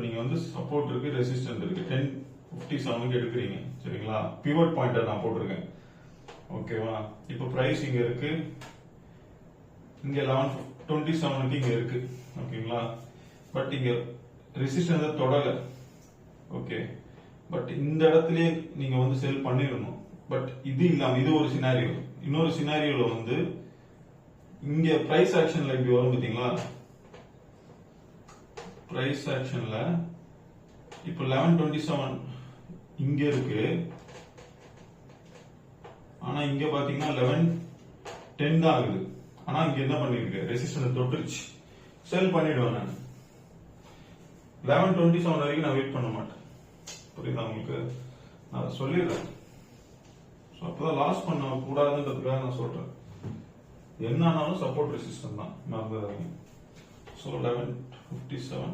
நீங்க வந்து சப்போர்ட் இருக்கு, ரெசிஸ்டன்ஸ் இருக்கு. 1057க்கு எடுக்கிறீங்க சரிங்களா. பிவட் பாயிண்டர் நான் போட்டிருக்கேன் ஓகேவா. இப்போ பிரைஸ் இங்க இருக்கு, இங்க 1127க்கு இங்க இருக்கு ஓகேங்களா. பட் இங்க ரெசிஸ்டன்ஸ் தொடல ஓகே. பட் இந்த இடத்துலயே நீங்க வந்து செல் பண்ணிடணும். பட் இது இல்லாம இது ஒரு சினாரியோ. இன்னொரு சினாரியோல வந்து இங்க பிரைஸ் ஆக்ஷன்ல இப்படி வரும் பாத்தீங்களா. பிரைஸ் ஆக்ஷன்ல இப்போ 1127 இங்க இருக்கு, ஆனா இங்க பாத்தீங்கன்னா 1110 தான் ஆகுது. ஆனா இங்க என்ன பண்ணிருக்கு, ரெசிஸ்டன்ஸ் தொட்டுருச்சு, செல் பண்ணிடுவேன் நான். 1127 வரைக்கும் நான் வெயிட் பண்ண மாட்டேன். புரியுதா உங்களுக்கு, நான் சொல்லிடுறேன். அப்பதான் லாஸ் பண்ண கூடாதுன்றதுக்காக நான் சொல்றேன். என்ன ஆனாலும் சப்போர்ட் ரெசிஸ்டன்ஸ் தான் மறந்துடாதீங்க. ஸோ 1157